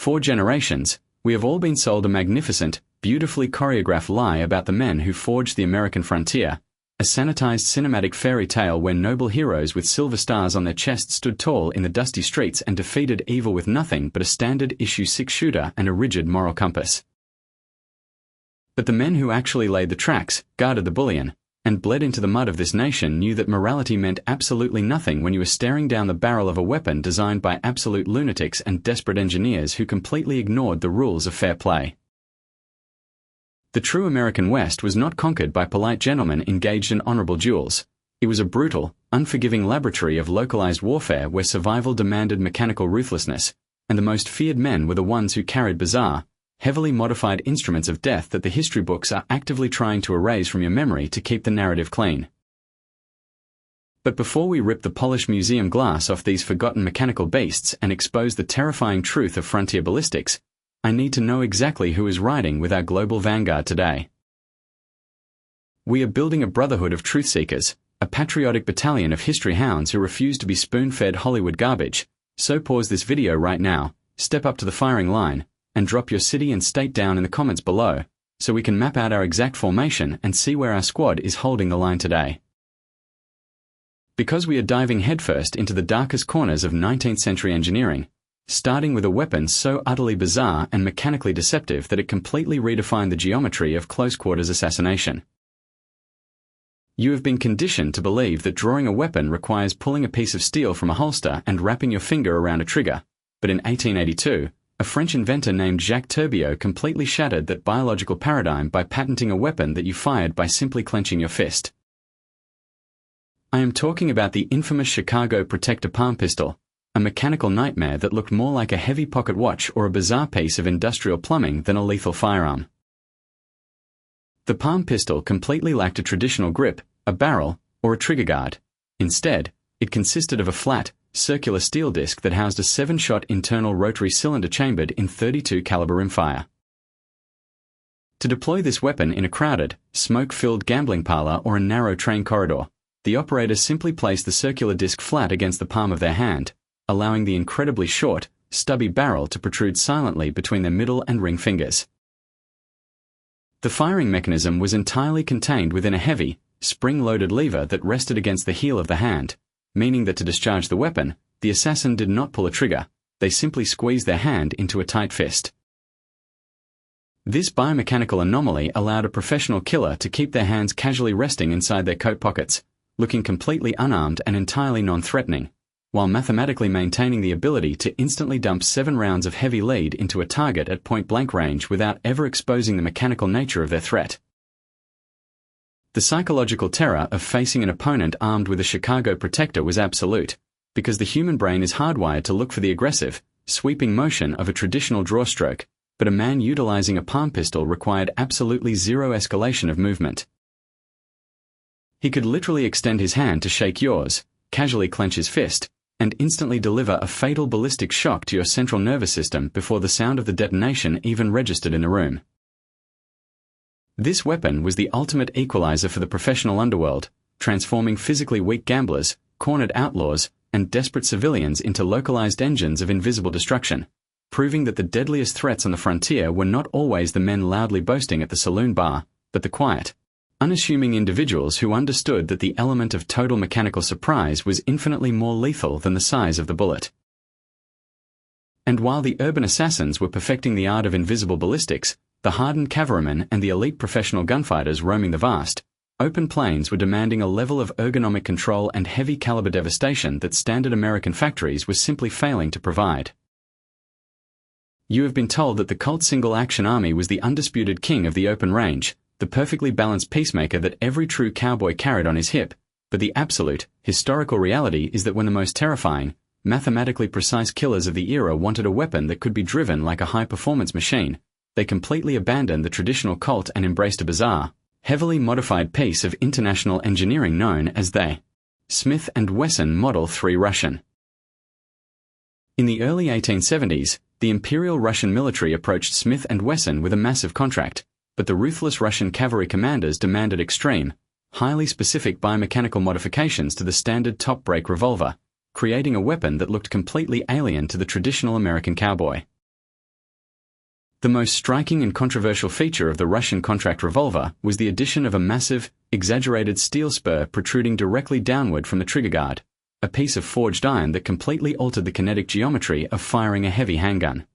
For generations, we have all been sold a magnificent, beautifully choreographed lie about the men who forged the American frontier, a sanitized cinematic fairy tale where noble heroes with silver stars on their chests stood tall in the dusty streets and defeated evil with nothing but a standard issue 6-shooter and a rigid moral compass. But the men who actually laid the tracks, guarded the bullion, and bled into the mud of this nation knew that morality meant absolutely nothing when you were staring down the barrel of a weapon designed by absolute lunatics and desperate engineers who completely ignored the rules of fair play. The true American West was not conquered by polite gentlemen engaged in honorable duels. It was a brutal, unforgiving laboratory of localized warfare where survival demanded mechanical ruthlessness, and the most feared men were the ones who carried bizarre, heavily modified instruments of death that the history books are actively trying to erase from your memory to keep the narrative clean. But before we rip the polished museum glass off these forgotten mechanical beasts and expose the terrifying truth of frontier ballistics, I need to know exactly who is riding with our global vanguard today. We are building a brotherhood of truth seekers, a patriotic battalion of history hounds who refuse to be spoon-fed Hollywood garbage. So pause this video right now, step up to the firing line, and drop your city and state down in the comments below, so we can map out our exact formation and see where our squad is holding the line today. Because we are diving headfirst into the darkest corners of 19th century engineering, starting with a weapon so utterly bizarre and mechanically deceptive that it completely redefined the geometry of close-quarters assassination. You have been conditioned to believe that drawing a weapon requires pulling a piece of steel from a holster and wrapping your finger around a trigger, but in 1882, a French inventor named Jacques Tourbillon completely shattered that biological paradigm by patenting a weapon that you fired by simply clenching your fist. I am talking about the infamous Chicago Protector palm pistol, a mechanical nightmare that looked more like a heavy pocket watch or a bizarre piece of industrial plumbing than a lethal firearm. The palm pistol completely lacked a traditional grip, a barrel, or a trigger guard. Instead, it consisted of a flat, circular steel disc that housed a 7-shot internal rotary cylinder chambered in .32 caliber rimfire. To deploy this weapon in a crowded, smoke-filled gambling parlor or a narrow train corridor, the operator simply placed the circular disc flat against the palm of their hand, allowing the incredibly short, stubby barrel to protrude silently between their middle and ring fingers. The firing mechanism was entirely contained within a heavy, spring-loaded lever that rested against the heel of the hand, meaning that to discharge the weapon, the assassin did not pull a trigger, they simply squeezed their hand into a tight fist. This biomechanical anomaly allowed a professional killer to keep their hands casually resting inside their coat pockets, looking completely unarmed and entirely non-threatening, while mathematically maintaining the ability to instantly dump 7 rounds of heavy lead into a target at point-blank range without ever exposing the mechanical nature of their threat. The psychological terror of facing an opponent armed with a Chicago Protector was absolute, because the human brain is hardwired to look for the aggressive, sweeping motion of a traditional draw stroke, but a man utilizing a palm pistol required absolutely zero escalation of movement. He could literally extend his hand to shake yours, casually clench his fist, and instantly deliver a fatal ballistic shock to your central nervous system before the sound of the detonation even registered in the room. This weapon was the ultimate equalizer for the professional underworld, transforming physically weak gamblers, cornered outlaws, and desperate civilians into localized engines of invisible destruction, proving that the deadliest threats on the frontier were not always the men loudly boasting at the saloon bar, but the quiet, unassuming individuals who understood that the element of total mechanical surprise was infinitely more lethal than the size of the bullet. And while the urban assassins were perfecting the art of invisible ballistics, the hardened cavalrymen and the elite professional gunfighters roaming the vast, open plains were demanding a level of ergonomic control and heavy caliber devastation that standard American factories were simply failing to provide. You have been told that the Colt single-action army was the undisputed king of the open range, the perfectly balanced peacemaker that every true cowboy carried on his hip, but the absolute, historical reality is that when the most terrifying, mathematically precise killers of the era wanted a weapon that could be driven like a high-performance machine, they completely abandoned the traditional Colt and embraced a bizarre, heavily modified piece of international engineering known as the Smith & Wesson Model 3 Russian. In the early 1870s, the Imperial Russian military approached Smith & Wesson with a massive contract, but the ruthless Russian cavalry commanders demanded extreme, highly specific biomechanical modifications to the standard top-break revolver, creating a weapon that looked completely alien to the traditional American cowboy. The most striking and controversial feature of the Russian contract revolver was the addition of a massive, exaggerated steel spur protruding directly downward from the trigger guard, a piece of forged iron that completely altered the kinetic geometry of firing a heavy handgun.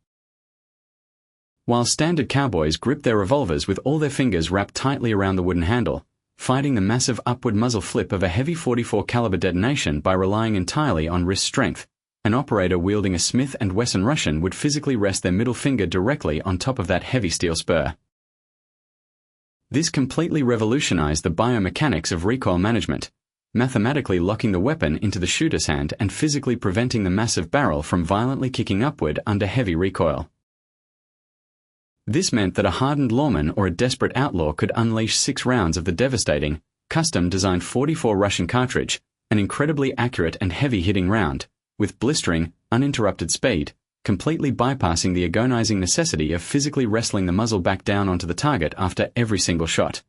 While standard cowboys gripped their revolvers with all their fingers wrapped tightly around the wooden handle, fighting the massive upward muzzle flip of a heavy .44 caliber detonation by relying entirely on wrist strength, an operator wielding a Smith & Wesson Russian would physically rest their middle finger directly on top of that heavy steel spur. This completely revolutionized the biomechanics of recoil management, mathematically locking the weapon into the shooter's hand and physically preventing the massive barrel from violently kicking upward under heavy recoil. This meant that a hardened lawman or a desperate outlaw could unleash 6 rounds of the devastating, custom-designed .44 Russian cartridge, an incredibly accurate and heavy-hitting round, with blistering, uninterrupted speed, completely bypassing the agonizing necessity of physically wrestling the muzzle back down onto the target after every single shot.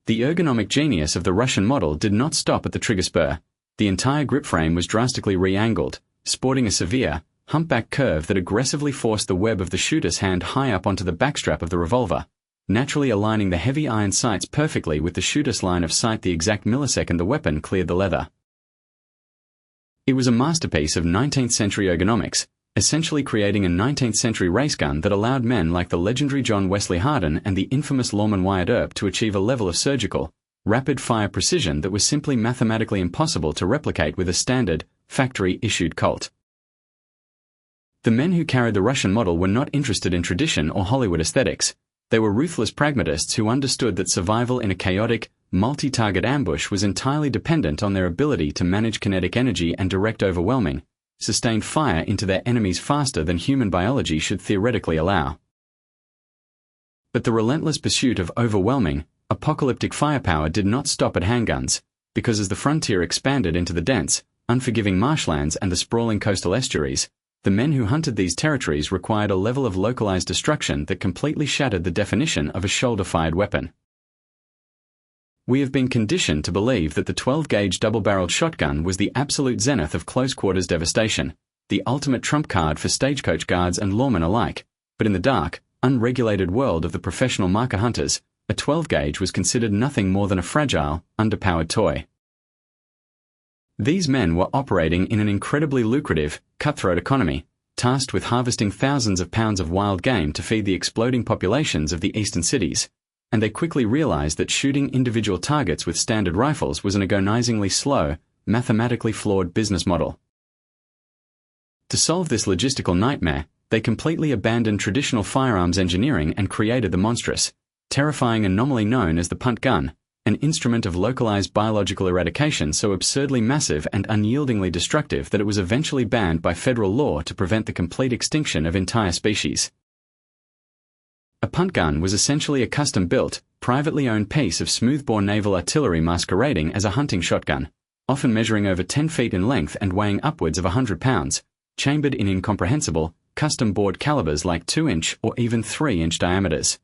The ergonomic genius of the Russian model did not stop at the trigger spur. The entire grip frame was drastically re-angled, sporting a severe, humpback curve that aggressively forced the web of the shooter's hand high up onto the backstrap of the revolver, naturally aligning the heavy iron sights perfectly with the shooter's line of sight the exact millisecond the weapon cleared the leather. It was a masterpiece of 19th century ergonomics, essentially creating a 19th century race gun that allowed men like the legendary John Wesley Hardin and the infamous lawman Wyatt Earp to achieve a level of surgical, rapid-fire precision that was simply mathematically impossible to replicate with a standard, factory-issued Colt. The men who carried the Russian model were not interested in tradition or Hollywood aesthetics. They were ruthless pragmatists who understood that survival in a chaotic, multi-target ambush was entirely dependent on their ability to manage kinetic energy and direct overwhelming, sustained fire into their enemies faster than human biology should theoretically allow. But the relentless pursuit of overwhelming, apocalyptic firepower did not stop at handguns, because as the frontier expanded into the dense, unforgiving marshlands and the sprawling coastal estuaries, the men who hunted these territories required a level of localized destruction that completely shattered the definition of a shoulder-fired weapon. We have been conditioned to believe that the 12-gauge double-barreled shotgun was the absolute zenith of close-quarters devastation, the ultimate trump card for stagecoach guards and lawmen alike, but in the dark, unregulated world of the professional marker hunters, a 12-gauge was considered nothing more than a fragile, underpowered toy. These men were operating in an incredibly lucrative, cutthroat economy, tasked with harvesting thousands of pounds of wild game to feed the exploding populations of the eastern cities, and they quickly realized that shooting individual targets with standard rifles was an agonizingly slow, mathematically flawed business model. To solve this logistical nightmare, they completely abandoned traditional firearms engineering and created the monstrous, terrifying anomaly known as the punt gun, an instrument of localized biological eradication so absurdly massive and unyieldingly destructive that it was eventually banned by federal law to prevent the complete extinction of entire species. A punt gun was essentially a custom-built, privately owned piece of smoothbore naval artillery masquerading as a hunting shotgun, often measuring over 10 feet in length and weighing upwards of 100 pounds, chambered in incomprehensible, custom-bored calibers like 2-inch or even 3-inch diameters.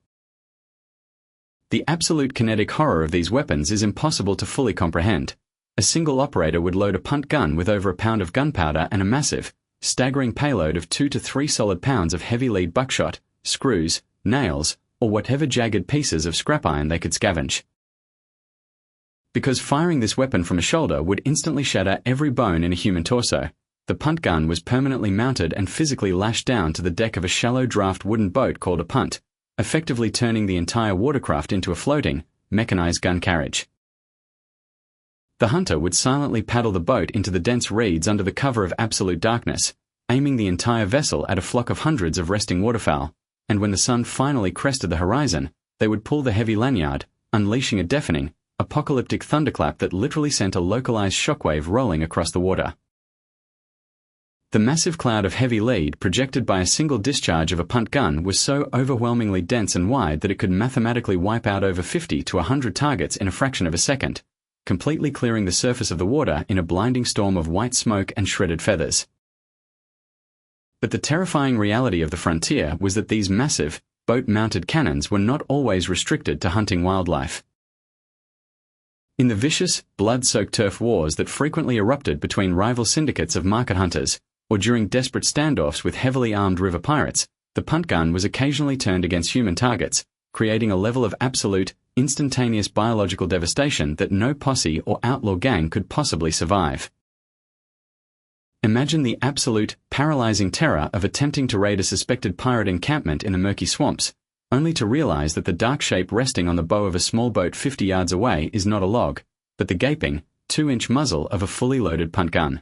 The absolute kinetic horror of these weapons is impossible to fully comprehend. A single operator would load a punt gun with over a pound of gunpowder and a massive, staggering payload of 2 to 3 solid pounds of heavy lead buckshot, screws, nails, or whatever jagged pieces of scrap iron they could scavenge. Because firing this weapon from a shoulder would instantly shatter every bone in a human torso, the punt gun was permanently mounted and physically lashed down to the deck of a shallow draft wooden boat called a punt, effectively turning the entire watercraft into a floating, mechanized gun carriage. The hunter would silently paddle the boat into the dense reeds under the cover of absolute darkness, aiming the entire vessel at a flock of hundreds of resting waterfowl, and when the sun finally crested the horizon, they would pull the heavy lanyard, unleashing a deafening, apocalyptic thunderclap that literally sent a localized shockwave rolling across the water. The massive cloud of heavy lead projected by a single discharge of a punt gun was so overwhelmingly dense and wide that it could mathematically wipe out over 50 to 100 targets in a fraction of a second, completely clearing the surface of the water in a blinding storm of white smoke and shredded feathers. But the terrifying reality of the frontier was that these massive, boat-mounted cannons were not always restricted to hunting wildlife. In the vicious, blood-soaked turf wars that frequently erupted between rival syndicates of market hunters, or during desperate standoffs with heavily armed river pirates, The punt gun was occasionally turned against human targets, creating a level of absolute, instantaneous biological devastation that no posse or outlaw gang could possibly survive. Imagine the absolute, paralyzing terror of attempting to raid a suspected pirate encampment in the murky swamps, only to realize that the dark shape resting on the bow of a small boat 50 yards away is not a log, but the gaping, 2-inch muzzle of a fully loaded punt gun.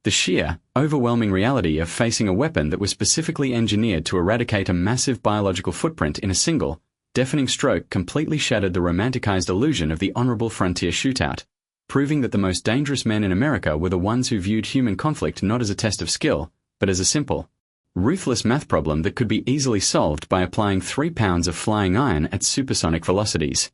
The sheer, overwhelming reality of facing a weapon that was specifically engineered to eradicate a massive biological footprint in a single, deafening stroke completely shattered the romanticized illusion of the honorable frontier shootout, proving that the most dangerous men in America were the ones who viewed human conflict not as a test of skill, but as a simple, ruthless math problem that could be easily solved by applying 3 pounds of flying iron at supersonic velocities.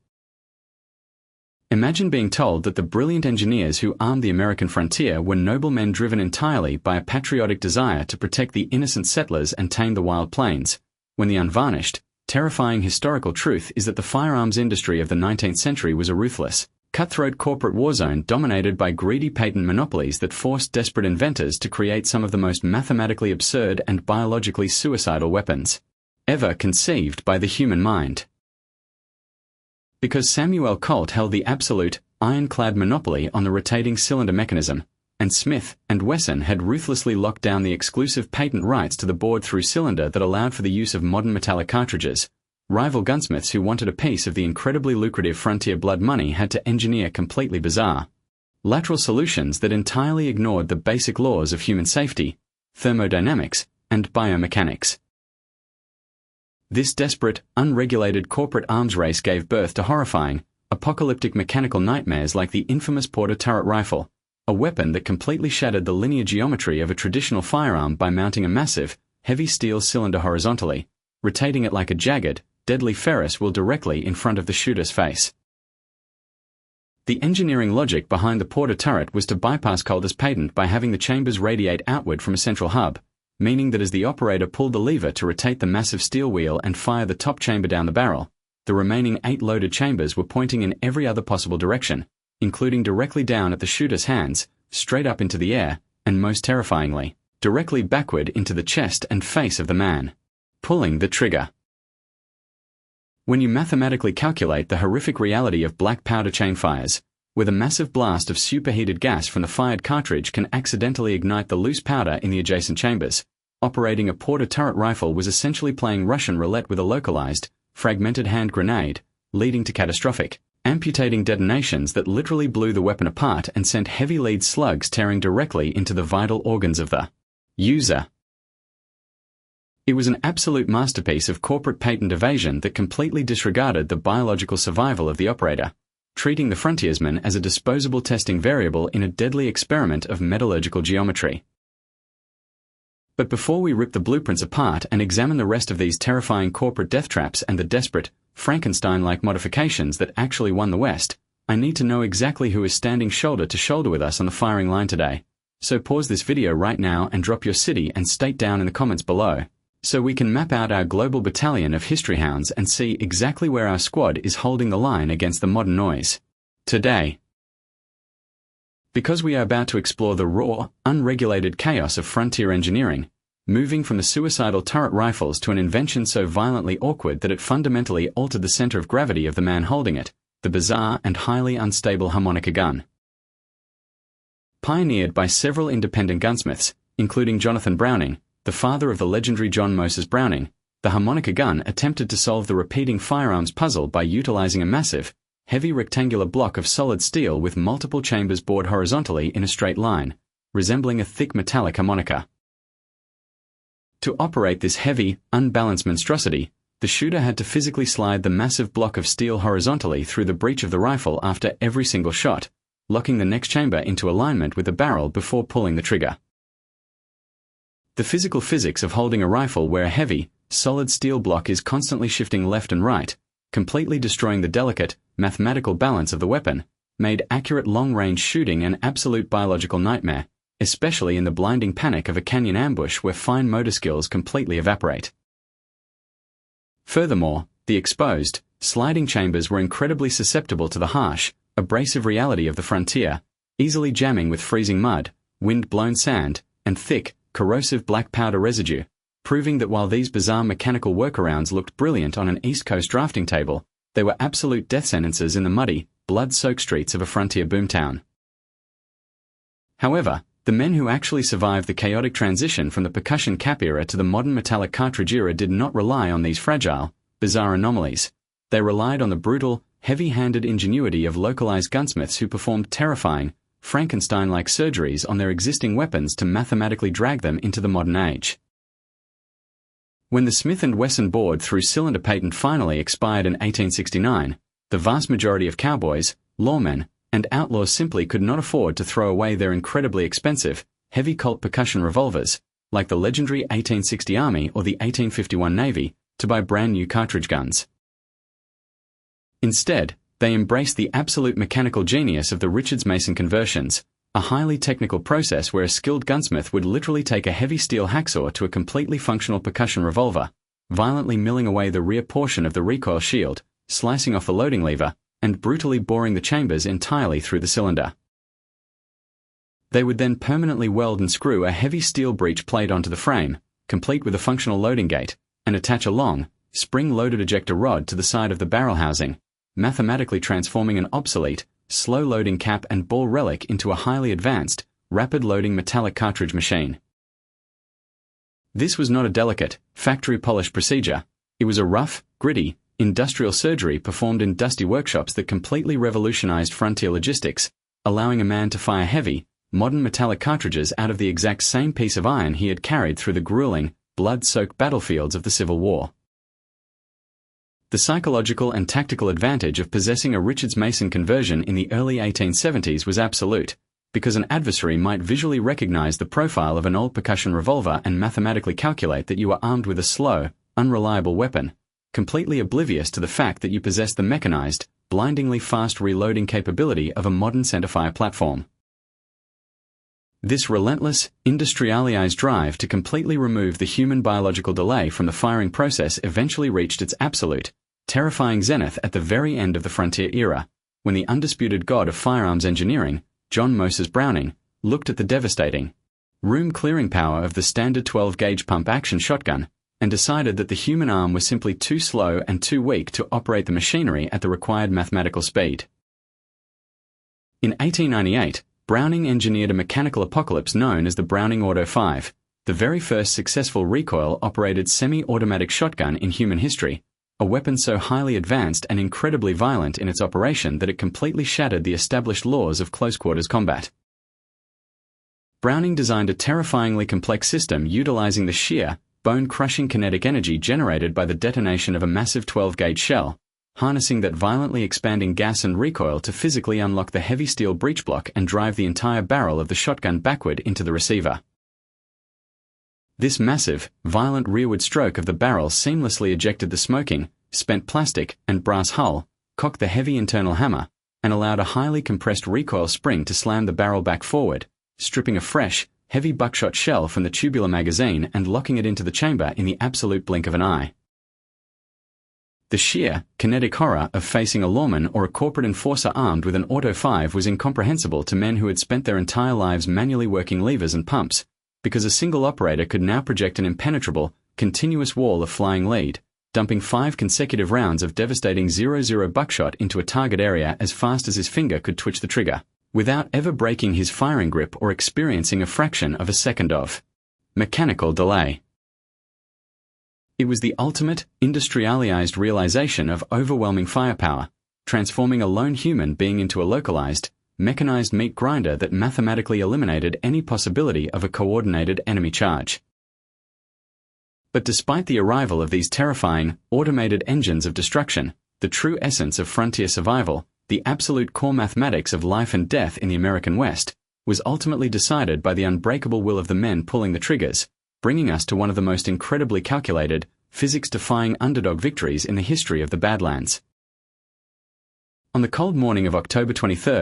Imagine being told that the brilliant engineers who armed the American frontier were noblemen driven entirely by a patriotic desire to protect the innocent settlers and tame the wild plains, when the unvarnished, terrifying historical truth is that the firearms industry of the 19th century was a ruthless, cutthroat corporate war zone dominated by greedy patent monopolies that forced desperate inventors to create some of the most mathematically absurd and biologically suicidal weapons ever conceived by the human mind. Because Samuel Colt held the absolute, ironclad monopoly on the rotating cylinder mechanism, and Smith and Wesson had ruthlessly locked down the exclusive patent rights to the bored-through cylinder that allowed for the use of modern metallic cartridges, rival gunsmiths who wanted a piece of the incredibly lucrative frontier blood money had to engineer completely bizarre, lateral solutions that entirely ignored the basic laws of human safety, thermodynamics, and biomechanics. This desperate, unregulated corporate arms race gave birth to horrifying, apocalyptic mechanical nightmares like the infamous Porter turret rifle, a weapon that completely shattered the linear geometry of a traditional firearm by mounting a massive, heavy steel cylinder horizontally, rotating it like a jagged, deadly Ferris wheel directly in front of the shooter's face. The engineering logic behind the Porter turret was to bypass Coulter's patent by having the chambers radiate outward from a central hub, meaning that as the operator pulled the lever to rotate the massive steel wheel and fire the top chamber down the barrel, the remaining 8 loaded chambers were pointing in every other possible direction, including directly down at the shooter's hands, straight up into the air, and most terrifyingly, directly backward into the chest and face of the man pulling the trigger. When you mathematically calculate the horrific reality of black powder chain fires, where the massive blast of superheated gas from the fired cartridge can accidentally ignite the loose powder in the adjacent chambers, operating a Porter turret rifle was essentially playing Russian roulette with a localized, fragmented hand grenade, leading to catastrophic, amputating detonations that literally blew the weapon apart and sent heavy lead slugs tearing directly into the vital organs of the user. It was an absolute masterpiece of corporate patent evasion that completely disregarded the biological survival of the operator, treating the frontiersman as a disposable testing variable in a deadly experiment of metallurgical geometry. But before we rip the blueprints apart and examine the rest of these terrifying corporate death traps and the desperate, Frankenstein-like modifications that actually won the West, I need to know exactly who is standing shoulder to shoulder with us on the firing line today. So pause this video right now and drop your city and state down in the comments below, so we can map out our global battalion of history hounds and see exactly where our squad is holding the line against the modern noise today. Because we are about to explore the raw, unregulated chaos of frontier engineering, moving from the suicidal turret rifles to an invention so violently awkward that it fundamentally altered the center of gravity of the man holding it, the bizarre and highly unstable harmonica gun. Pioneered by several independent gunsmiths, including Jonathan Browning, the father of the legendary John Moses Browning, the harmonica gun attempted to solve the repeating firearms puzzle by utilizing a massive, heavy rectangular block of solid steel with multiple chambers bored horizontally in a straight line, resembling a thick metallic harmonica. To operate this heavy, unbalanced monstrosity, the shooter had to physically slide the massive block of steel horizontally through the breech of the rifle after every single shot, locking the next chamber into alignment with the barrel before pulling the trigger. The physical physics of holding a rifle where a heavy, solid steel block is constantly shifting left and right, completely destroying the delicate, mathematical balance of the weapon, made accurate long-range shooting an absolute biological nightmare, especially in the blinding panic of a canyon ambush where fine motor skills completely evaporate. Furthermore, the exposed, sliding chambers were incredibly susceptible to the harsh, abrasive reality of the frontier, easily jamming with freezing mud, wind-blown sand, and thick, corrosive black powder residue, proving that while these bizarre mechanical workarounds looked brilliant on an East Coast drafting table, they were absolute death sentences in the muddy, blood-soaked streets of a frontier boomtown. However, the men who actually survived the chaotic transition from the percussion cap era to the modern metallic cartridge era did not rely on these fragile, bizarre anomalies. They relied on the brutal, heavy-handed ingenuity of localized gunsmiths who performed terrifying, Frankenstein-like surgeries on their existing weapons to mathematically drag them into the modern age. When the Smith & Wesson board-through cylinder patent finally expired in 1869, the vast majority of cowboys, lawmen, and outlaws simply could not afford to throw away their incredibly expensive, heavy Colt percussion revolvers, like the legendary 1860 Army or the 1851 Navy, to buy brand-new cartridge guns. Instead, they embraced the absolute mechanical genius of the Richards-Mason conversions, a highly technical process where a skilled gunsmith would literally take a heavy steel hacksaw to a completely functional percussion revolver, violently milling away the rear portion of the recoil shield, slicing off the loading lever, and brutally boring the chambers entirely through the cylinder. They would then permanently weld and screw a heavy steel breech plate onto the frame, complete with a functional loading gate, and attach a long, spring-loaded ejector rod to the side of the barrel housing, mathematically transforming an obsolete, slow-loading cap and ball relic into a highly advanced, rapid-loading metallic cartridge machine. This was not a delicate, factory-polished procedure. It was a rough, gritty, industrial surgery performed in dusty workshops that completely revolutionized frontier logistics, allowing a man to fire heavy, modern metallic cartridges out of the exact same piece of iron he had carried through the grueling, blood-soaked battlefields of the Civil War. The psychological and tactical advantage of possessing a Richards-Mason conversion in the early 1870s was absolute, because an adversary might visually recognize the profile of an old percussion revolver and mathematically calculate that you were armed with a slow, unreliable weapon, completely oblivious to the fact that you possess the mechanized, blindingly fast reloading capability of a modern centerfire platform. This relentless, industrialized drive to completely remove the human biological delay from the firing process eventually reached its absolute, terrifying zenith at the very end of the frontier era, when the undisputed god of firearms engineering, John Moses Browning, looked at the devastating, room-clearing power of the standard 12-gauge pump-action shotgun and decided that the human arm was simply too slow and too weak to operate the machinery at the required mathematical speed. In 1898, Browning engineered a mechanical apocalypse known as the Browning Auto 5, the very first successful recoil-operated semi-automatic shotgun in human history, a weapon so highly advanced and incredibly violent in its operation that it completely shattered the established laws of close-quarters combat. Browning designed a terrifyingly complex system utilizing the sheer, bone-crushing kinetic energy generated by the detonation of a massive 12-gauge shell, harnessing that violently expanding gas and recoil to physically unlock the heavy steel breech block and drive the entire barrel of the shotgun backward into the receiver. This massive, violent rearward stroke of the barrel seamlessly ejected the smoking, spent plastic and brass hull, cocked the heavy internal hammer, and allowed a highly compressed recoil spring to slam the barrel back forward, stripping a fresh, heavy buckshot shell from the tubular magazine and locking it into the chamber in the absolute blink of an eye. The sheer, kinetic horror of facing a lawman or a corporate enforcer armed with an Auto 5 was incomprehensible to men who had spent their entire lives manually working levers and pumps, because a single operator could now project an impenetrable, continuous wall of flying lead, dumping 5 consecutive rounds of devastating 0-0 buckshot into a target area as fast as his finger could twitch the trigger, without ever breaking his firing grip or experiencing a fraction of a second of mechanical delay. It was the ultimate, industrialized realization of overwhelming firepower, transforming a lone human being into a localized, mechanized meat grinder that mathematically eliminated any possibility of a coordinated enemy charge. But despite the arrival of these terrifying, automated engines of destruction, the true essence of frontier survival, the absolute core mathematics of life and death in the American West, was ultimately decided by the unbreakable will of the men pulling the triggers, bringing us to one of the most incredibly calculated, physics-defying underdog victories in the history of the Badlands. On the cold morning of October 23,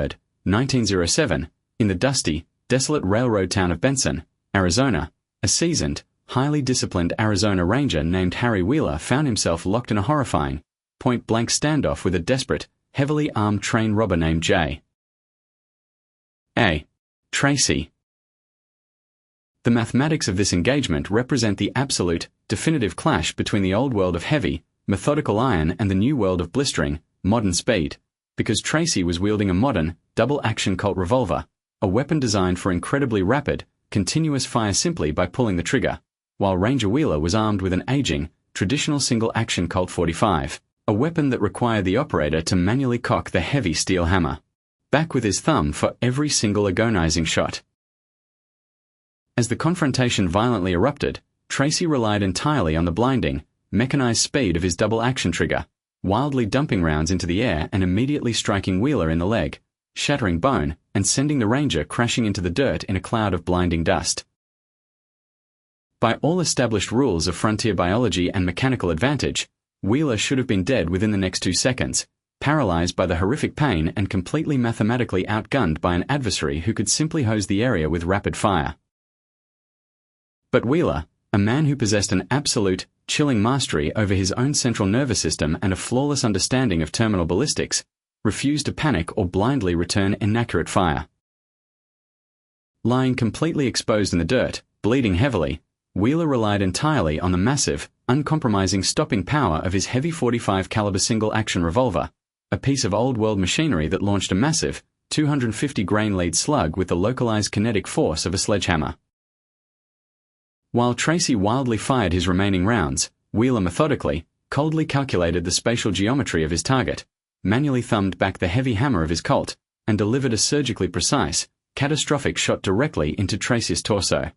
1907, in the dusty, desolate railroad town of Benson, Arizona, a seasoned, highly disciplined Arizona Ranger named Harry Wheeler found himself locked in a horrifying, point-blank standoff with a desperate, heavily armed train robber named J. A. Tracy. The mathematics of this engagement represent the absolute, definitive clash between the old world of heavy, methodical iron and the new world of blistering, modern speed, because Tracy was wielding a modern, double-action Colt revolver, a weapon designed for incredibly rapid, continuous fire simply by pulling the trigger, while Ranger Wheeler was armed with an aging, traditional single-action Colt 45, a weapon that required the operator to manually cock the heavy steel hammer, back with his thumb for every single agonizing shot. As the confrontation violently erupted, Tracy relied entirely on the blinding, mechanized speed of his double-action trigger, wildly dumping rounds into the air and immediately striking Wheeler in the leg, shattering bone, and sending the Ranger crashing into the dirt in a cloud of blinding dust. By all established rules of frontier biology and mechanical advantage, Wheeler should have been dead within the next 2 seconds, paralyzed by the horrific pain and completely mathematically outgunned by an adversary who could simply hose the area with rapid fire. But Wheeler, a man who possessed an absolute, chilling mastery over his own central nervous system and a flawless understanding of terminal ballistics, refused to panic or blindly return inaccurate fire. Lying completely exposed in the dirt, bleeding heavily, Wheeler relied entirely on the massive, uncompromising stopping power of his heavy .45 caliber single-action revolver, a piece of old-world machinery that launched a massive, 250-grain lead slug with the localized kinetic force of a sledgehammer. While Tracy wildly fired his remaining rounds, Wheeler methodically, coldly calculated the spatial geometry of his target, manually thumbed back the heavy hammer of his Colt, and delivered a surgically precise, catastrophic shot directly into Tracy's torso.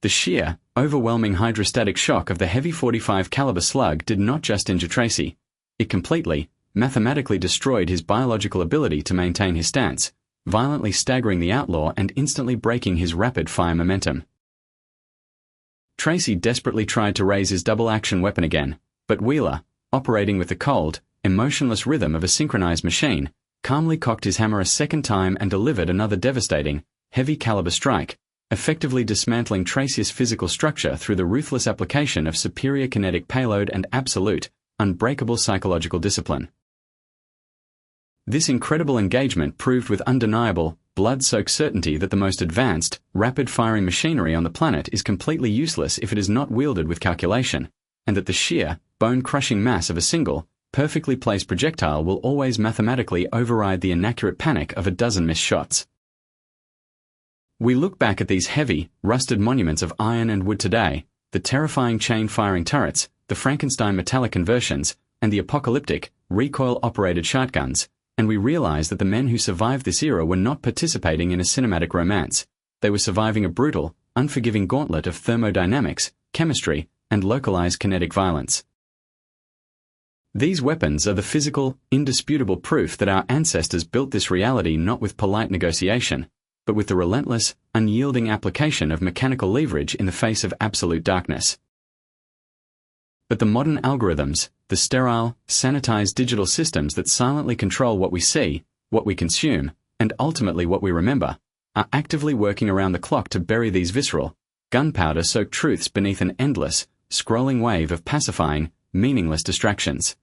The sheer, overwhelming hydrostatic shock of the heavy .45 caliber slug did not just injure Tracy. It completely, mathematically destroyed his biological ability to maintain his stance, violently staggering the outlaw and instantly breaking his rapid-fire momentum. Tracy desperately tried to raise his double-action weapon again, but Wheeler, operating with the cold, emotionless rhythm of a synchronized machine, calmly cocked his hammer a second time and delivered another devastating, heavy-caliber strike, effectively dismantling Tracy's physical structure through the ruthless application of superior kinetic payload and absolute, unbreakable psychological discipline. This incredible engagement proved with undeniable, blood-soaked certainty that the most advanced, rapid-firing machinery on the planet is completely useless if it is not wielded with calculation, and that the sheer, bone-crushing mass of a single, perfectly placed projectile will always mathematically override the inaccurate panic of a dozen missed shots. We look back at these heavy, rusted monuments of iron and wood today, the terrifying chain-firing turrets, the Frankenstein metallic conversions, and the apocalyptic, recoil-operated shotguns, and we realize that the men who survived this era were not participating in a cinematic romance. They were surviving a brutal, unforgiving gauntlet of thermodynamics, chemistry, and localized kinetic violence. These weapons are the physical, indisputable proof that our ancestors built this reality not with polite negotiation, but with the relentless, unyielding application of mechanical leverage in the face of absolute darkness. But the modern algorithms, the sterile, sanitized digital systems that silently control what we see, what we consume, and ultimately what we remember, are actively working around the clock to bury these visceral, gunpowder-soaked truths beneath an endless, scrolling wave of pacifying, meaningless distractions.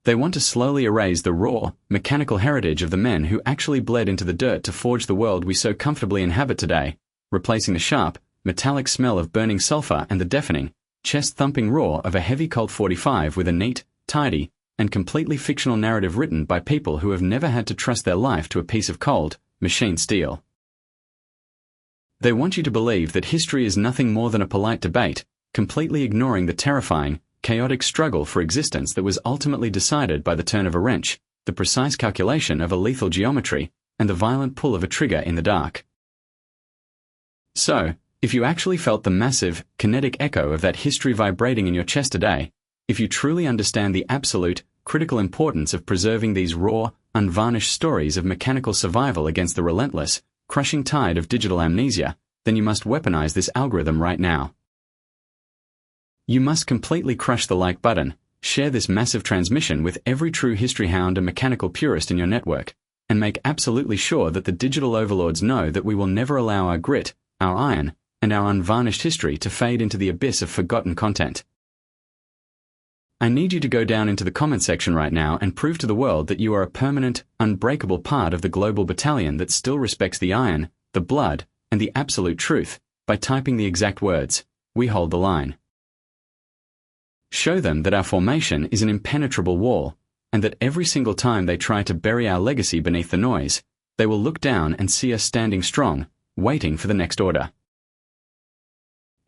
They want to slowly erase the raw, mechanical heritage of the men who actually bled into the dirt to forge the world we so comfortably inhabit today, replacing the sharp, metallic smell of burning sulfur and the deafening, chest-thumping roar of a heavy Colt 45 with a neat, tidy, and completely fictional narrative written by people who have never had to trust their life to a piece of cold, machine steel. They want you to believe that history is nothing more than a polite debate, completely ignoring the terrifying, chaotic struggle for existence that was ultimately decided by the turn of a wrench, the precise calculation of a lethal geometry, and the violent pull of a trigger in the dark. So, if you actually felt the massive, kinetic echo of that history vibrating in your chest today, if you truly understand the absolute, critical importance of preserving these raw, unvarnished stories of mechanical survival against the relentless, crushing tide of digital amnesia, then you must weaponize this algorithm right now. You must completely crush the like button, share this massive transmission with every true history hound and mechanical purist in your network, and make absolutely sure that the digital overlords know that we will never allow our grit, our iron, and our unvarnished history to fade into the abyss of forgotten content. I need you to go down into the comment section right now and prove to the world that you are a permanent, unbreakable part of the global battalion that still respects the iron, the blood, and the absolute truth by typing the exact words, "We hold the line." Show them that our formation is an impenetrable wall, and that every single time they try to bury our legacy beneath the noise, they will look down and see us standing strong, waiting for the next order.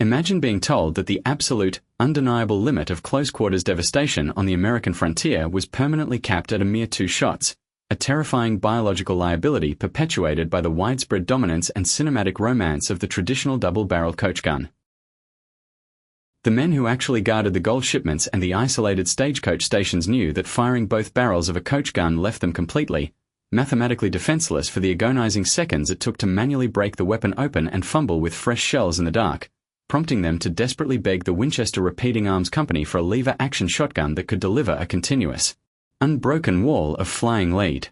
Imagine being told that the absolute, undeniable limit of close-quarters devastation on the American frontier was permanently capped at a mere 2 shots, a terrifying biological liability perpetuated by the widespread dominance and cinematic romance of the traditional double-barreled coach gun. The men who actually guarded the gold shipments and the isolated stagecoach stations knew that firing both barrels of a coach gun left them completely, mathematically defenseless for the agonizing seconds it took to manually break the weapon open and fumble with fresh shells in the dark, prompting them to desperately beg the Winchester Repeating Arms Company for a lever-action shotgun that could deliver a continuous, unbroken wall of flying lead.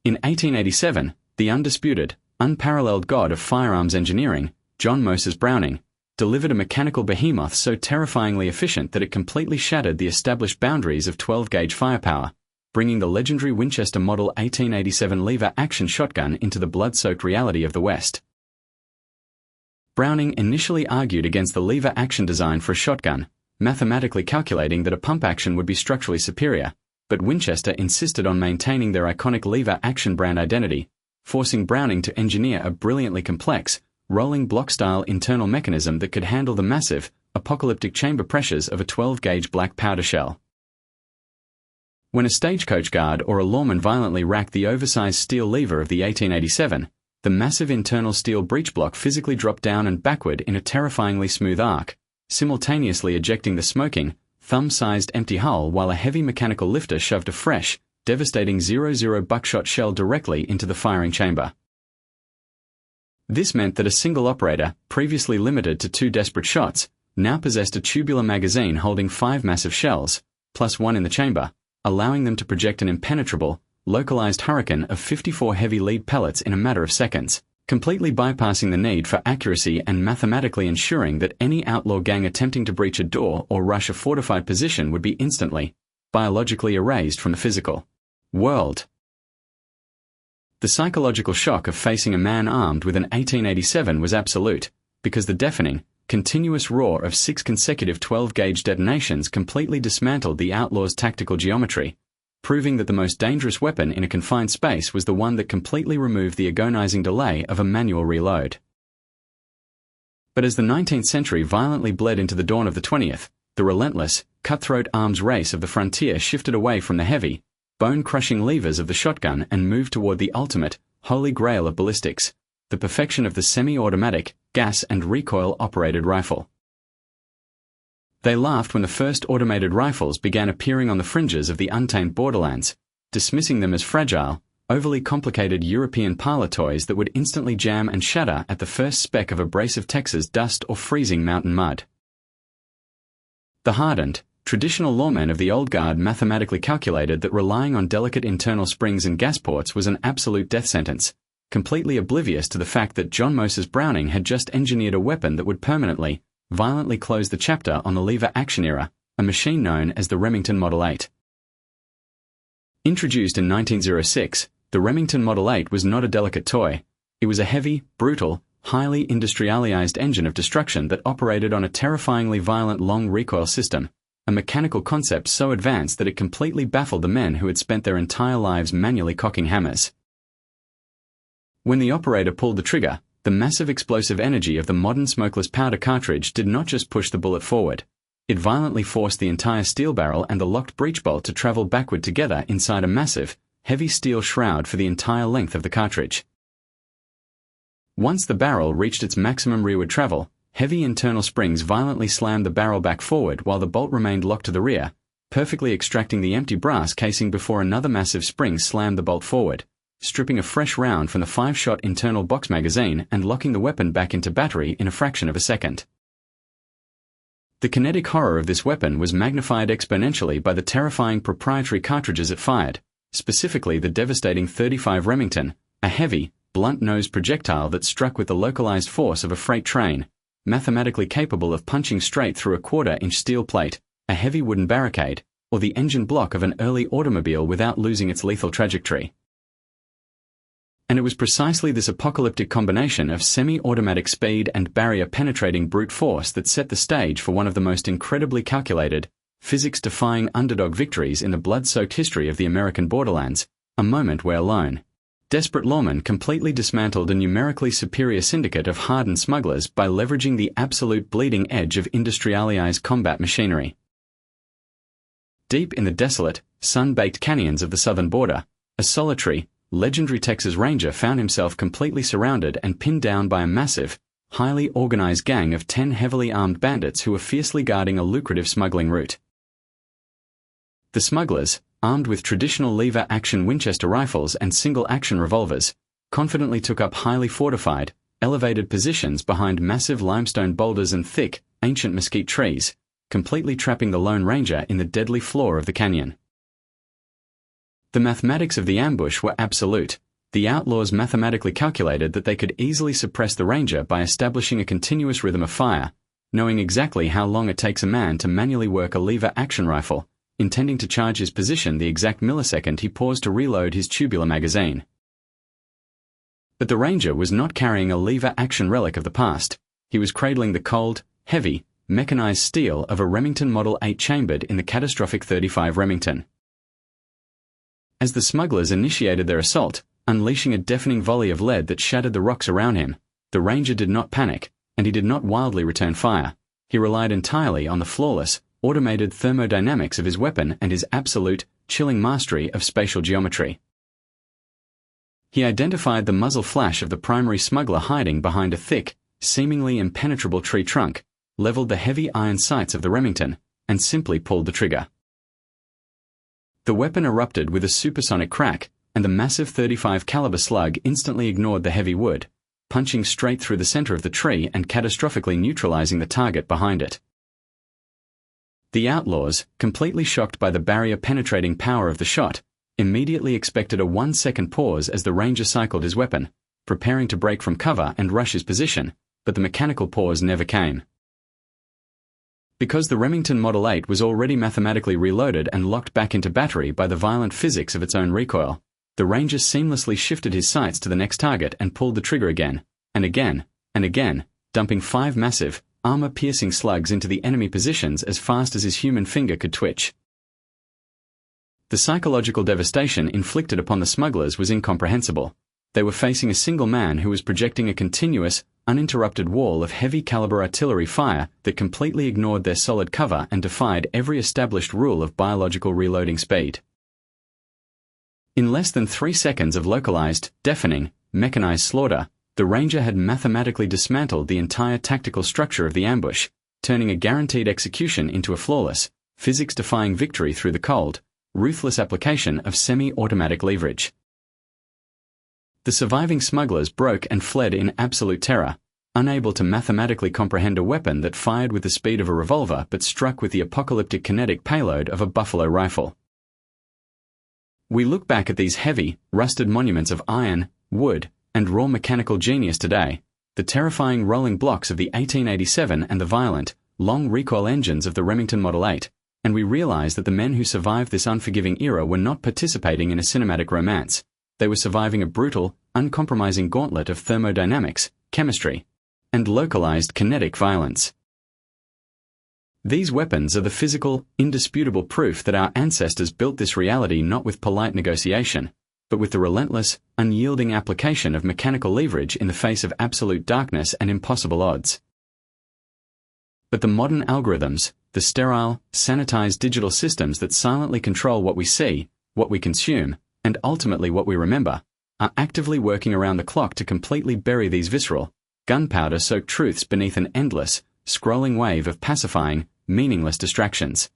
In 1887, the undisputed, unparalleled god of firearms engineering, John Moses Browning, delivered a mechanical behemoth so terrifyingly efficient that it completely shattered the established boundaries of 12-gauge firepower, bringing the legendary Winchester Model 1887 lever-action shotgun into the blood-soaked reality of the West. Browning initially argued against the lever-action design for a shotgun, mathematically calculating that a pump action would be structurally superior, but Winchester insisted on maintaining their iconic lever-action brand identity, forcing Browning to engineer a brilliantly complex, rolling block-style internal mechanism that could handle the massive, apocalyptic chamber pressures of a 12-gauge black powder shell. When a stagecoach guard or a lawman violently racked the oversized steel lever of the 1887, the massive internal steel breech block physically dropped down and backward in a terrifyingly smooth arc, simultaneously ejecting the smoking, thumb-sized empty hull while a heavy mechanical lifter shoved a fresh, devastating 00 buckshot shell directly into the firing chamber. This meant that a single operator, previously limited to 2 desperate shots, now possessed a tubular magazine holding 5 massive shells, plus 1 in the chamber, allowing them to project an impenetrable, localized hurricane of 54 heavy lead pellets in a matter of seconds, completely bypassing the need for accuracy and mathematically ensuring that any outlaw gang attempting to breach a door or rush a fortified position would be instantly, biologically erased from the physical world. The psychological shock of facing a man armed with an 1887 was absolute, because the deafening, continuous roar of 6 consecutive 12-gauge detonations completely dismantled the Outlaws' tactical geometry, proving that the most dangerous weapon in a confined space was the one that completely removed the agonizing delay of a manual reload. But as the 19th century violently bled into the dawn of the 20th, the relentless, cutthroat arms race of the frontier shifted away from the heavy, bone-crushing levers of the shotgun and moved toward the ultimate, holy grail of ballistics, the perfection of the semi-automatic, gas and recoil-operated rifle. They laughed when the first automated rifles began appearing on the fringes of the untamed borderlands, dismissing them as fragile, overly complicated European parlor toys that would instantly jam and shatter at the first speck of abrasive Texas dust or freezing mountain mud. The hardened, traditional lawmen of the old guard mathematically calculated that relying on delicate internal springs and gas ports was an absolute death sentence, completely oblivious to the fact that John Moses Browning had just engineered a weapon that would permanently, violently close the chapter on the lever-action era, a machine known as the Remington Model 8. Introduced in 1906, the Remington Model 8 was not a delicate toy. It was a heavy, brutal, highly industrialized engine of destruction that operated on a terrifyingly violent long-recoil system, a mechanical concept so advanced that it completely baffled the men who had spent their entire lives manually cocking hammers. When the operator pulled the trigger, the massive explosive energy of the modern smokeless powder cartridge did not just push the bullet forward. It violently forced the entire steel barrel and the locked breech bolt to travel backward together inside a massive, heavy steel shroud for the entire length of the cartridge. Once the barrel reached its maximum rearward travel, heavy internal springs violently slammed the barrel back forward while the bolt remained locked to the rear, perfectly extracting the empty brass casing before another massive spring slammed the bolt forward, stripping a fresh round from the 5-shot internal box magazine and locking the weapon back into battery in a fraction of a second. The kinetic horror of this weapon was magnified exponentially by the terrifying proprietary cartridges it fired, specifically the devastating .35 Remington, a heavy, blunt-nosed projectile that struck with the localized force of a freight train, mathematically capable of punching straight through a 1/4-inch steel plate, a heavy wooden barricade, or the engine block of an early automobile without losing its lethal trajectory. And it was precisely this apocalyptic combination of semi-automatic speed and barrier-penetrating brute force that set the stage for one of the most incredibly calculated, physics-defying underdog victories in the blood-soaked history of the American borderlands, a moment where lone, desperate lawmen completely dismantled a numerically superior syndicate of hardened smugglers by leveraging the absolute bleeding edge of industrialized combat machinery. Deep in the desolate, sun-baked canyons of the southern border, a solitary, legendary Texas Ranger found himself completely surrounded and pinned down by a massive, highly organized gang of 10 heavily armed bandits who were fiercely guarding a lucrative smuggling route. The smugglers, armed with traditional lever-action Winchester rifles and single-action revolvers, confidently took up highly fortified, elevated positions behind massive limestone boulders and thick, ancient mesquite trees, completely trapping the Lone Ranger in the deadly floor of the canyon. The mathematics of the ambush were absolute. The Outlaws mathematically calculated that they could easily suppress the Ranger by establishing a continuous rhythm of fire, knowing exactly how long it takes a man to manually work a lever-action rifle, intending to charge his position the exact millisecond he paused to reload his tubular magazine. But the Ranger was not carrying a lever-action relic of the past. He was cradling the cold, heavy, mechanized steel of a Remington Model 8 chambered in the catastrophic .35 Remington. As the smugglers initiated their assault, unleashing a deafening volley of lead that shattered the rocks around him, the Ranger did not panic, and he did not wildly return fire. He relied entirely on the flawless, automated thermodynamics of his weapon and his absolute, chilling mastery of spatial geometry. He identified the muzzle flash of the primary smuggler hiding behind a thick, seemingly impenetrable tree trunk, leveled the heavy iron sights of the Remington, and simply pulled the trigger. The weapon erupted with a supersonic crack, and the massive .35 caliber slug instantly ignored the heavy wood, punching straight through the center of the tree and catastrophically neutralizing the target behind it. The Outlaws, completely shocked by the barrier-penetrating power of the shot, immediately expected a 1-second pause as the Ranger cycled his weapon, preparing to break from cover and rush his position, but the mechanical pause never came. Because the Remington Model 8 was already mathematically reloaded and locked back into battery by the violent physics of its own recoil, the Ranger seamlessly shifted his sights to the next target and pulled the trigger again, and again, and again, dumping 5 massive, armor-piercing slugs into the enemy positions as fast as his human finger could twitch. The psychological devastation inflicted upon the smugglers was incomprehensible. They were facing a single man who was projecting a continuous, uninterrupted wall of heavy-caliber artillery fire that completely ignored their solid cover and defied every established rule of biological reloading speed. In less than 3 seconds of localized, deafening, mechanized slaughter, the Ranger had mathematically dismantled the entire tactical structure of the ambush, turning a guaranteed execution into a flawless, physics-defying victory through the cold, ruthless application of semi-automatic leverage. The surviving smugglers broke and fled in absolute terror, unable to mathematically comprehend a weapon that fired with the speed of a revolver but struck with the apocalyptic kinetic payload of a buffalo rifle. We look back at these heavy, rusted monuments of iron, wood, and raw mechanical genius today, the terrifying rolling blocks of the 1887 and the violent, long-recoil engines of the Remington Model 8, and we realize that the men who survived this unforgiving era were not participating in a cinematic romance. They were surviving a brutal, uncompromising gauntlet of thermodynamics, chemistry, and localized kinetic violence. These weapons are the physical, indisputable proof that our ancestors built this reality not with polite negotiation, but with the relentless, unyielding application of mechanical leverage in the face of absolute darkness and impossible odds. But the modern algorithms, the sterile, sanitized digital systems that silently control what we see, what we consume, and ultimately what we remember, are actively working around the clock to completely bury these visceral, gunpowder-soaked truths beneath an endless, scrolling wave of pacifying, meaningless distractions.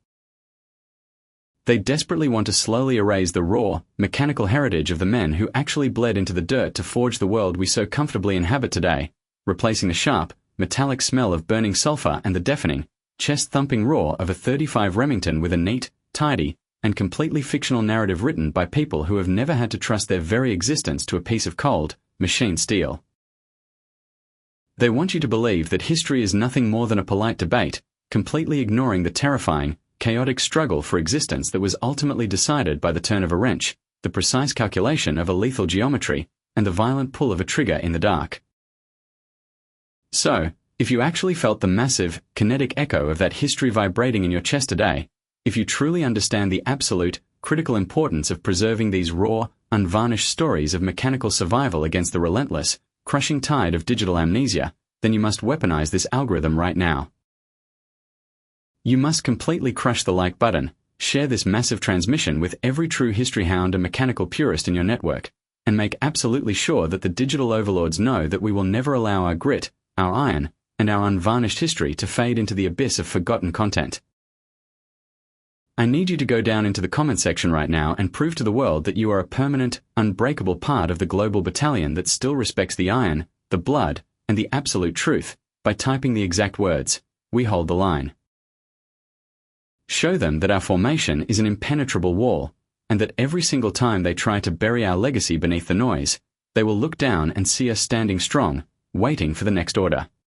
They desperately want to slowly erase the raw, mechanical heritage of the men who actually bled into the dirt to forge the world we so comfortably inhabit today, replacing the sharp, metallic smell of burning sulfur and the deafening, chest-thumping roar of a .35 Remington with a neat, tidy, and completely fictional narrative written by people who have never had to trust their very existence to a piece of cold, machine steel. They want you to believe that history is nothing more than a polite debate, completely ignoring the terrifying, chaotic struggle for existence that was ultimately decided by the turn of a wrench, the precise calculation of a lethal geometry, and the violent pull of a trigger in the dark. So, if you actually felt the massive, kinetic echo of that history vibrating in your chest today, if you truly understand the absolute, critical importance of preserving these raw, unvarnished stories of mechanical survival against the relentless, crushing tide of digital amnesia, then you must weaponize this algorithm right now. You must completely crush the like button, share this massive transmission with every true history hound and mechanical purist in your network, and make absolutely sure that the digital overlords know that we will never allow our grit, our iron, and our unvarnished history to fade into the abyss of forgotten content. I need you to go down into the comment section right now and prove to the world that you are a permanent, unbreakable part of the global battalion that still respects the iron, the blood, and the absolute truth by typing the exact words, "We hold the line." Show them that our formation is an impenetrable wall, and that every single time they try to bury our legacy beneath the noise, they will look down and see us standing strong, waiting for the next order.